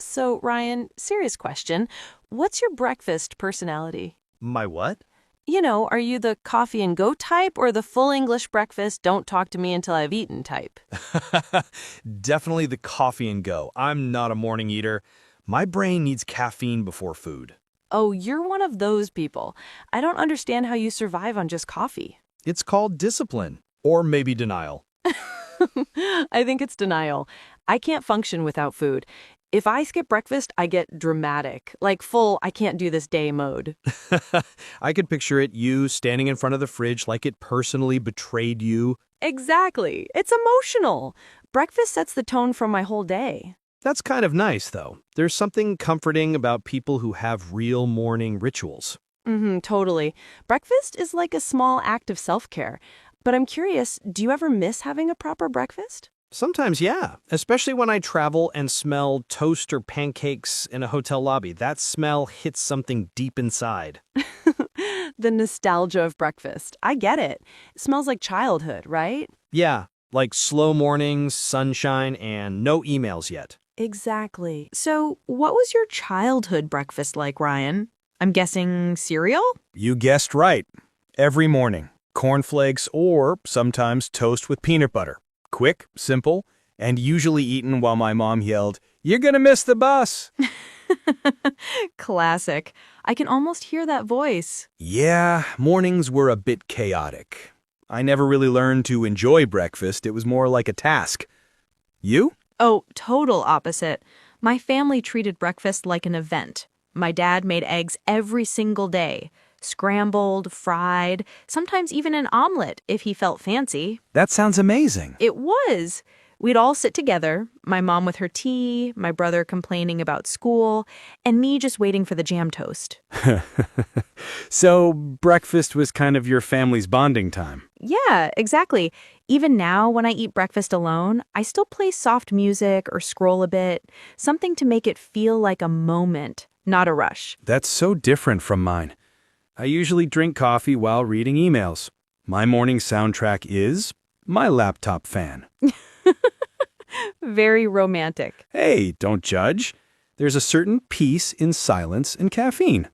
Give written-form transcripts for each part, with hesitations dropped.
So, Ryan, serious question. What's your breakfast personality? My what? Are you the coffee and go type or the full English breakfast, don't talk to me until I've eaten type? Definitely the coffee and go. I'm not a morning eater. My brain needs caffeine before food. Oh, you're one of those people. I don't understand how you survive on just coffee. It's called discipline. Or maybe denial. I think it's denial. I can't function without food. If I skip breakfast, I get dramatic, like full I can't do this day mode. I could picture it, you standing in front of the fridge like it personally betrayed you. Exactly. It's emotional. Breakfast sets the tone for my whole day. That's kind of nice, though. There's something comforting about people who have real morning rituals. Totally. Breakfast is like a small act of self-care. But I'm curious, do you ever miss having a proper breakfast? Sometimes, yeah, especially when I travel and smell toast or pancakes in a hotel lobby. That smell hits something deep inside. The nostalgia of breakfast. I get it. It smells like childhood, right? Yeah, like slow mornings, sunshine, and no emails yet. Exactly. So, what was your childhood breakfast like, Ryan? I'm guessing cereal? You guessed right. Every morning, cornflakes or sometimes toast with peanut butter. Quick, simple, and usually eaten while my mom yelled, "You're gonna miss the bus!" Classic. I can almost hear that voice. Yeah, mornings were a bit chaotic. I never really learned to enjoy breakfast. It was more like a task. You? Oh, total opposite. My family treated breakfast like an event. My dad made eggs every single day. Scrambled, fried, sometimes even an omelet if he felt fancy. That sounds amazing. It was. We'd all sit together, my mom with her tea, my brother complaining about school, and me just waiting for the jam toast. So, breakfast was kind of your family's bonding time. Yeah, exactly. Even now, when I eat breakfast alone, I still play soft music or scroll a bit, something to make it feel like a moment, not a rush. That's so different from mine. I usually drink coffee while reading emails. My morning soundtrack is my laptop fan. Very romantic. Hey, don't judge. There's a certain peace in silence and caffeine.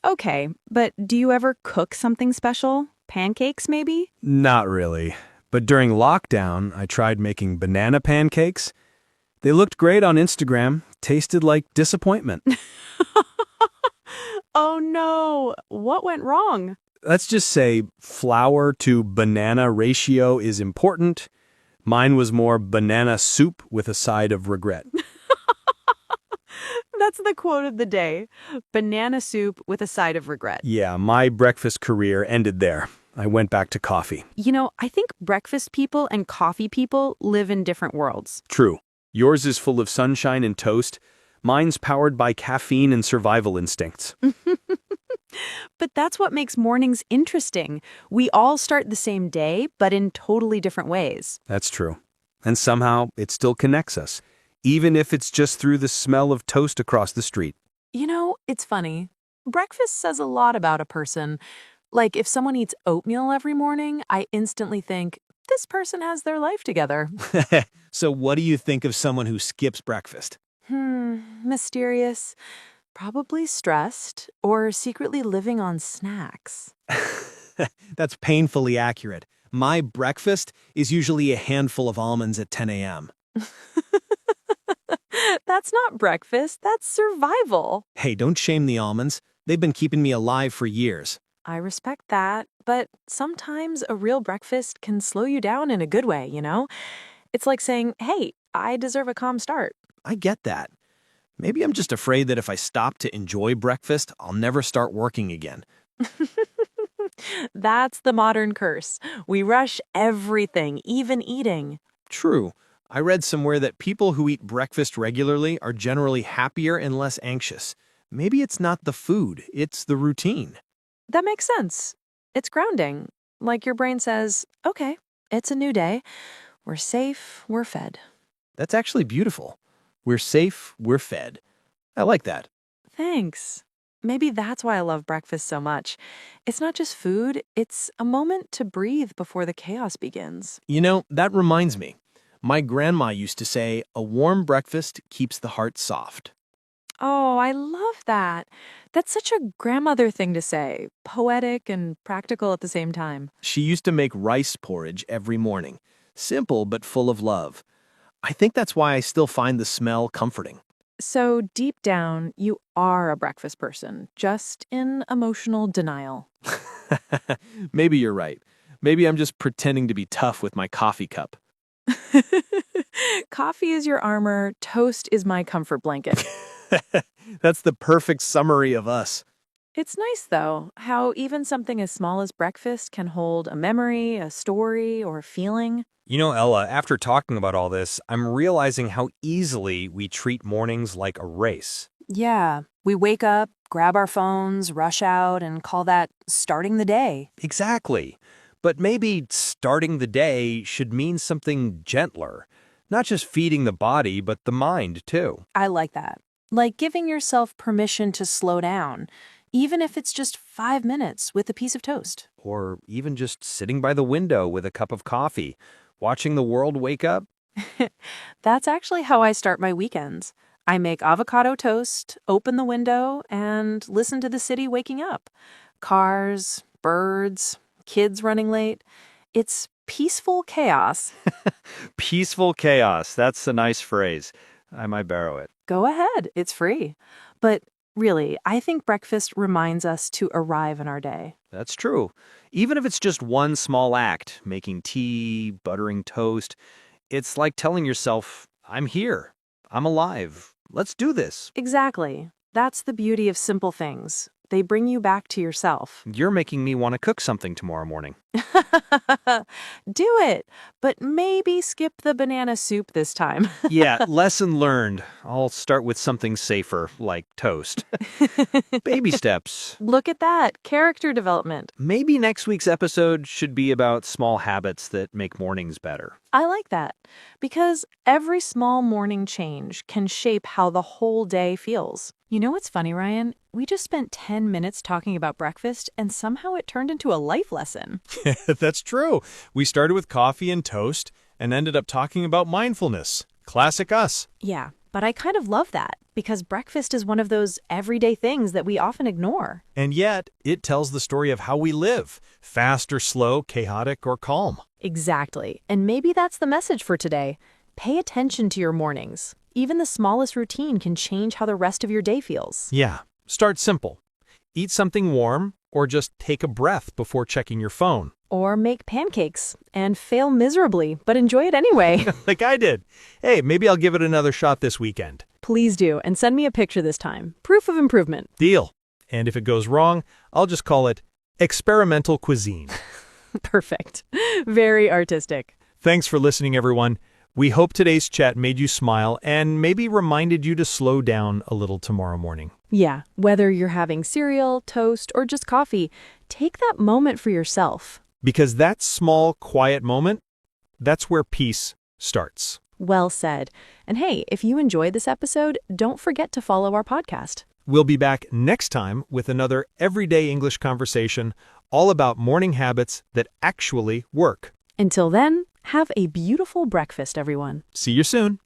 Okay, but do you ever cook something special? Pancakes, maybe? Not really. But during lockdown, I tried making banana pancakes. They looked great on Instagram, tasted like disappointment. Oh no, what went wrong? Let's just say flour to banana ratio is important. Mine was more banana soup with a side of regret. That's the quote of the day. Banana soup with a side of regret. Yeah, my breakfast career ended there. I went back to coffee. I think breakfast people and coffee people live in different worlds. True. Yours is full of sunshine and toast. Mine's powered by caffeine and survival instincts. But that's what makes mornings interesting. We all start the same day, but in totally different ways. That's true. And somehow it still connects us, even if it's just through the smell of toast across the street. It's funny. Breakfast says a lot about a person. Like if someone eats oatmeal every morning, I instantly think, this person has their life together. So what do you think of someone who skips breakfast? Mysterious. Probably stressed or secretly living on snacks. That's painfully accurate. My breakfast is usually a handful of almonds at 10 a.m. That's not breakfast, that's survival. Hey, don't shame the almonds. They've been keeping me alive for years. I respect that, but sometimes a real breakfast can slow you down in a good way, It's like saying, hey, I deserve a calm start. I get that. Maybe I'm just afraid that if I stop to enjoy breakfast, I'll never start working again. That's the modern curse. We rush everything, even eating. True. I read somewhere that people who eat breakfast regularly are generally happier and less anxious. Maybe it's not the food, it's the routine. That makes sense. It's grounding. Like your brain says, okay, it's a new day. We're safe, we're fed. That's actually beautiful. We're safe, we're fed. I like that. Thanks. Maybe that's why I love breakfast so much. It's not just food, it's a moment to breathe before the chaos begins. That reminds me. My grandma used to say, a warm breakfast keeps the heart soft. Oh, I love that. That's such a grandmother thing to say, poetic and practical at the same time. She used to make rice porridge every morning. Simple but full of love. I think that's why I still find the smell comforting. So, deep down, you are a breakfast person, just in emotional denial. Maybe you're right. Maybe I'm just pretending to be tough with my coffee cup. Coffee is your armor, toast is my comfort blanket. That's the perfect summary of us. It's nice, though, how even something as small as breakfast can hold a memory, a story, or a feeling. You know, Ella, after talking about all this, I'm realizing how easily we treat mornings like a race. Yeah, we wake up, grab our phones, rush out, and call that starting the day. Exactly. But maybe starting the day should mean something gentler. Not just feeding the body, but the mind, too. I like that. Like giving yourself permission to slow down, even if it's just 5 minutes with a piece of toast. Or even just sitting by the window with a cup of coffee, watching the world wake up. That's actually how I start my weekends. I make avocado toast, open the window, and listen to the city waking up. Cars, birds, kids running late. It's peaceful chaos. Peaceful chaos. That's a nice phrase. I might borrow it. Go ahead, it's free. But really, I think breakfast reminds us to arrive in our day. That's true. Even if it's just one small act, making tea, buttering toast, it's like telling yourself, I'm here. I'm alive. Let's do this. Exactly. That's the beauty of simple things. They bring you back to yourself. You're making me want to cook something tomorrow morning. Do it, but maybe skip the banana soup this time. Yeah, lesson learned. I'll start with something safer, like toast. Baby steps. Look at that, character development. Maybe next week's episode should be about small habits that make mornings better. I like that, because every small morning change can shape how the whole day feels. You know what's funny, Ryan? We just spent 10 minutes talking about breakfast, and somehow it turned into a life lesson. That's true. We started with coffee and toast and ended up talking about mindfulness. Classic us. Yeah, but I kind of love that, because breakfast is one of those everyday things that we often ignore. And yet, it tells the story of how we live, fast or slow, chaotic or calm. Exactly. And maybe that's the message for today. Pay attention to your mornings. Even the smallest routine can change how the rest of your day feels. Yeah, start simple. Eat something warm or just take a breath before checking your phone. Or make pancakes and fail miserably, but enjoy it anyway. Like I did. Hey, maybe I'll give it another shot this weekend. Please do, and send me a picture this time. Proof of improvement. Deal. And if it goes wrong, I'll just call it experimental cuisine. Perfect. Very artistic. Thanks for listening, everyone. We hope today's chat made you smile and maybe reminded you to slow down a little tomorrow morning. Yeah, whether you're having cereal, toast, or just coffee, take that moment for yourself. Because that small, quiet moment, that's where peace starts. Well said. And hey, if you enjoyed this episode, don't forget to follow our podcast. We'll be back next time with another everyday English conversation all about morning habits that actually work. Until then, have a beautiful breakfast, everyone. See you soon.